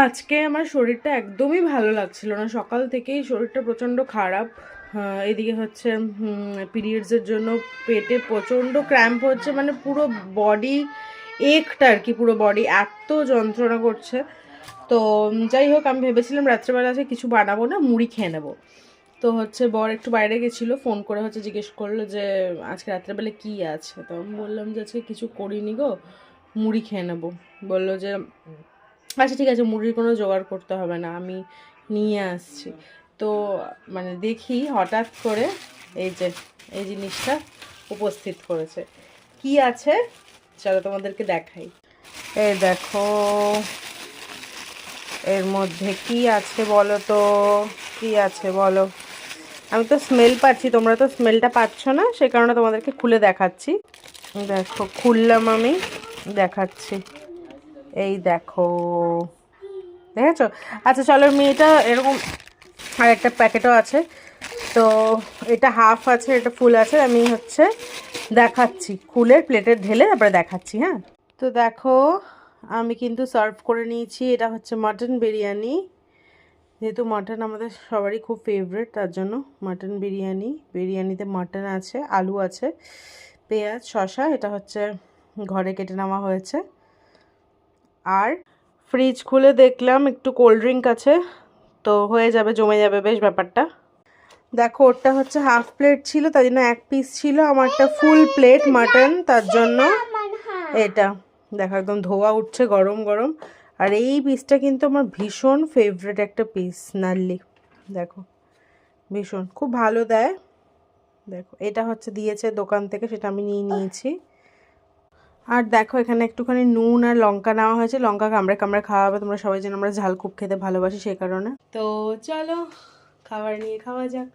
আজকে আমার শরীরটা একদমই ভালো লাগছিল না, সকাল থেকেই শরীরটা প্রচণ্ড খারাপ। এদিকে হচ্ছে পিরিয়ডসের জন্য পেটে প্রচণ্ড ক্র্যাম্প হচ্ছে, মানে পুরো বডি একটা আর কি, পুরো বডি এত যন্ত্রণা করছে। তো যাই হোক, আমি ভেবেছিলাম রাত্রেবেলা আছে কিছু বানাবো না, মুড়ি খেয়ে নেবো। তো হচ্ছে বর একটু বাইরে গেছিলো, ফোন করে হচ্ছে জিজ্ঞেস করলো যে আজকে রাত্রেবেলা কী আছে। তো আমি বললাম যে আজকে কিছু করিনি গো, মুড়ি খেয়ে নেবো। বললো যে আচ্ছা ঠিক আছে, মুড়ির কোনো জোগাড় করতে হবে না, আমি নিয়ে আসছি। তো মানে দেখি হঠাৎ করে এই জিনিসটা উপস্থিত করেছে। কি আছে চলো তোমাদেরকে দেখাই। এই দেখো এর মধ্যে কি আছে বলো তো, কি আছে বলো। আমি তো স্মেল পাচ্ছি, তোমরা তো স্মেলটা পাচ্ছ না, সে কারণে তোমাদেরকে খুলে দেখাচ্ছি। দেখো খুললাম, আমি দেখাচ্ছি। এই দেখো, দেখেছো? আচ্ছা চলো, আমি এটা এরকম, আর একটা প্যাকেটও আছে। তো এটা হাফ আছে, এটা ফুল আছে। আমি হচ্ছে দেখাচ্ছি, খুলে প্লেটে ঢেলে তারপরে দেখাচ্ছি। হ্যাঁ, তো দেখো আমি কিন্তু সার্ভ করে নিয়েছি। এটা হচ্ছে মাটন বিরিয়ানি, যেহেতু মাটন আমাদের সবারই খুব ফেভারিট, তার জন্য মাটন বিরিয়ানি। বিরিয়ানিতে মাটন আছে, আলু আছে, পেঁয়াজ, শসা। এটা হচ্ছে ঘরে কেটে নেওয়া হয়েছে। আর ফ্রিজ খুলে দেখলাম একটু কোল্ড ড্রিঙ্ক আছে, তো হয়ে যাবে, জমে যাবে বেশ ব্যাপারটা। দেখো ওটা হচ্ছে হাফ প্লেট ছিল, তার জন্য এক পিস ছিল। আমারটা ফুল প্লেট মাটন, তার জন্য এটা দেখো একদম ধোয়া উঠছে গরম গরম। আর এই পিসটা কিন্তু আমার ভীষণ ফেভারিট একটা পিস, নাল্লি। দেখো ভীষণ খুব ভালো দেয়। দেখো এটা হচ্ছে দিয়েছে দোকান থেকে, সেটা আমি নিয়ে নিয়েছি। আর দেখো এখানে একটুখানি নুন আর লঙ্কা নেওয়া হয়েছে, লঙ্কা কামড়ে কামড়ে খাওয়া হবে। তোমরা সবাই জানো আমরা ঝাল খুব খেতে ভালোবাসি, সেই কারণে। তো চলো খাবার নিয়ে খাওয়া যাক।